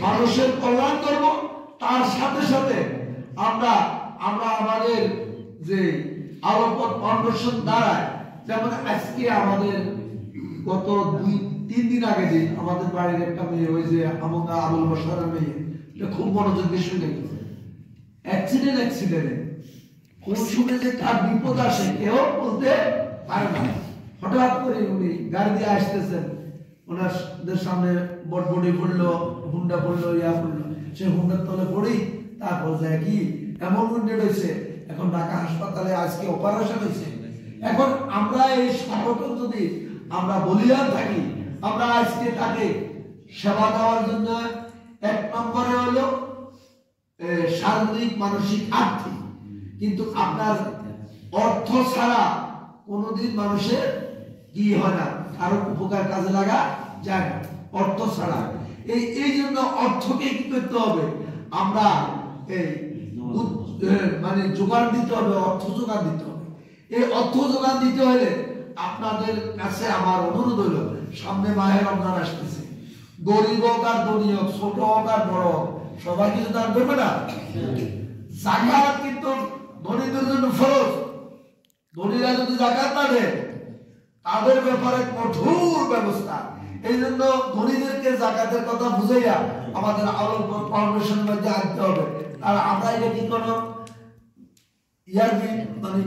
মানুষের কল্যাণ করব, তার সাথে সাথে আমরা আমরা আমাদের যে আলোপথ ফাউন্ডেশন দ্বারায়, যেমন আজকে আমাদের গত 2-3 দিন আগে যে আমাদের বাড়ির একটা মেয়ে, ওই যে আমগা আবুল বশরের মেয়ে, এটা খুব মনোযোগ দিয়ে শুনে গেছে। অ্যাক্সিডেন্টে কোন সময় যে কার বিপদ আসে কেউ বলতে পারে না। হঠাৎ করে উনি গাড়ি দিয়ে আসতেছেন, ওনাদের সামনে বটবডি পড়লো, হুন্ডা পড়লো, ইয়া পড়লো, সে হুন্ডার তলে পড়েই তারপর যায় কি এমন উন্নয়ন হয়েছে, এখন ঢাকা হাসপাতালে আজকে অপারেশন হয়েছে। এখন আমরা এই সংগঠন যদি আমরা বলিয়ান থাকি, আমরা আজকে তাকে সেবা দেওয়ার জন্য 1 নম্বরে হলো শারীরিক, মানসিক, আর্থিক। কিন্তু আপনার অর্থ ছাড়া কোনোদিন মানুষের কি হয় না, কারো উপকার কাজে লাগা যায় না অর্থ ছাড়া। এই জন্য অর্থকে কি করতে হবে, আমরা মানে যোগান দিতে হবে, অর্থ যোগান দিতে হবে। এই অর্থ যোগান দিতে হলে আপনাদের কাছে আমার অনুরোধ হলো, সামনে মাহে রমজান আসতেছে, গরিব হোক আর ধনী হোক, ছোট হোক আর বড় হোক, সবাই কিছু দান করবে না। যাকাত কিন্তু ধনীদের জন্য ফরজ। ধনীরা যদি যাকাত না দেয় তাদের ব্যাপারে কঠোর ব্যবস্থা। এই জন্য ধনীদেরকে যাকাতের কথা বুঝাইয়া আমাদের আলোর ফাউন্ডেশনের মধ্যে আনতে হবে। আর আমরা এটা কি কোনো মানে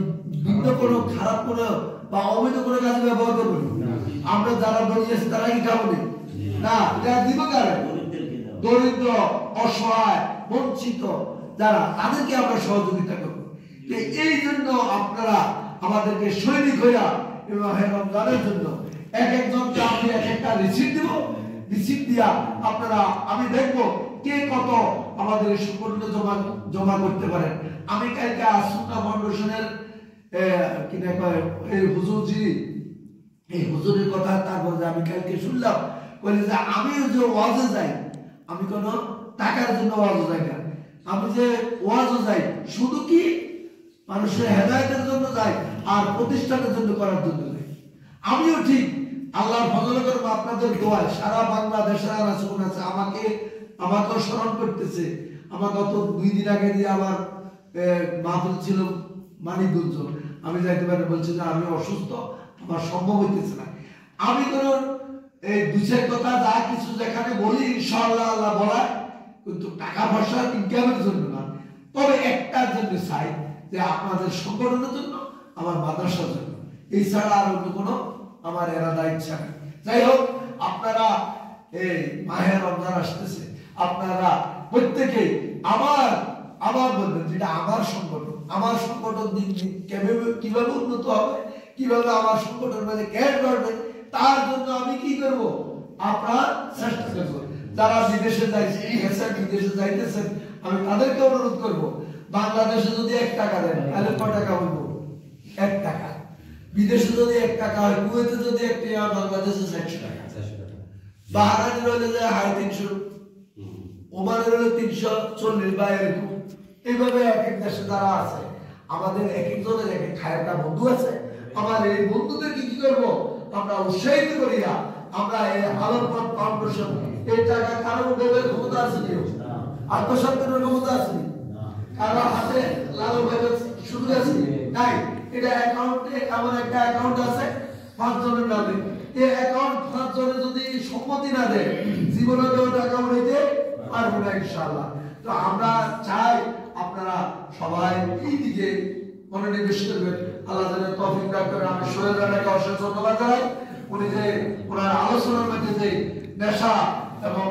ভিন্ন কোনো খারাপ কোনো বা অবৈধ কোনো কাজে ব্যবহার করবো না। আমরা যারা ধনী আছে তারা কি খাবো না, এটা দিব কারে? দরিদ্র, অসহায়, বঞ্চিত যারা, তাদেরকে আমরা সহযোগিতা করবো। এই জন্য আপনারা আমাদেরকে সৈনিক হইয়া এবং রমজানের জন্য একজনকে আমি একটা রিসিপ্ট দিব। রিসিপ্ট দিয়া আপনারা আমি দেখবো কে কত আমাদের সংগঠনে জমা করতে পারেন। আমি কালকে সুন্নাহ ফাউন্ডেশনের কিনা কয় এই হুজুরজি, এই হুজুরের কথা তারপরে আমি কালকে শুনলাম, বলে যে আমিও যে ওয়াজে যাই, আমি কোনো টাকার জন্য ওয়াজে যাই না, আমি যে ওয়াজে যাই শুধু কি মানুষের হেদায়েতের জন্য যাই আর প্রতিষ্ঠানের জন্য করার জন্য যাই। আমিও ঠিক আল্লাহর ফজলে করে আপনাদের দোয়ায় সারা বাংলাদেশের আনাচুন আছে আমাকেও স্মরণ করতেছে। আমার গত 2 দিন আগে দিয়ে আমার মাহফিল ছিল মানিকগঞ্জ, আমি যাইতে পারি, বলছি যে আমি অসুস্থ, আমার সম্ভব হইতেছে না। আমি কোনো এই 2-4 কথা যা কিছু যেখানে বলি ইনশাআল্লাহ আল্লাহ বলায়, কিন্তু টাকা পয়সা ইনকামের জন্য না, তবে একটার জন্য চাই যে আপনাদের সংগঠনের জন্য, আমার মাদ্রাসার জন্য, এই ছাড়া আর অন্য কোনো আমার এরাদা ইচ্ছা নেই। যাই হোক, আপনারা এই মাহে রমজান আসতেছে, আপনারা প্রত্যেকে আমার বলবেন যেটা আমার সংগঠন দিন কিভাবে উন্নত হবে, কিভাবে আমার সংগঠন মানে ক্যাশ বাড়বে, তার জন্য আমি কি করব, আপনার চেষ্টা করব। যারা বিদেশে যাইতেছেন আমি তাদেরকে অনুরোধ করব, বাংলাদেশে যদি 1 টাকা দেন তাহলে কয় টাকা হইব? 1 টাকা। বিদেশে যদি 1 টাকা হয়, কুয়েতে যদি 1 টাকা, বাংলাদেশে 400 টাকা। বাহারাইন রইলে যায় 350, ওমানের রইলে 340 বা এরকম। এইভাবে এক এক দেশে যারা আছে, আমাদের এক একজনের এক এক খায়টা বন্ধু আছে। আমার এই বন্ধুদেরকে কি করবো, আমরা উৎসাহিত করিয়া আমরা এই আলোর পথ ফাউন্ডেশন, এই টাকা কারো দেবের ক্ষমতা আছে কি? আত্মসত্ত্বের ক্ষমতা আছে? কারো হাতে লাল ভাইয়ের শুরু আছে নাই? এটা অ্যাকাউন্টে এমন একটা অ্যাকাউন্ট আছে 5 জনের নামে। এই অ্যাকাউন্ট 5 জনে যদি সম্মতি না দেয়, জীবনে কেউ টাকা উঠাইতে পারবে না ইনশাআল্লাহ। তো আমরা চাই আপনারা সবাই এই দিকে মনোনিবেশ করবেন। আল্লাহ যেন তৌফিক দান করেন। আমি সোহেল রানাকে অসংখ্য ধন্যবাদ জানাই। উনি যে ওনার আলোচনার মধ্যে যে নেশা এবং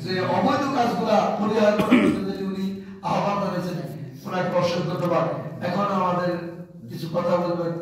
যে অবৈধ কাজগুলা পরিহার করার জন্য উনি আহ্বান জানিয়েছেন, ওনাকে অসংখ্য ধন্যবাদ। এখন আমাদের কিছু কথা বলবেন।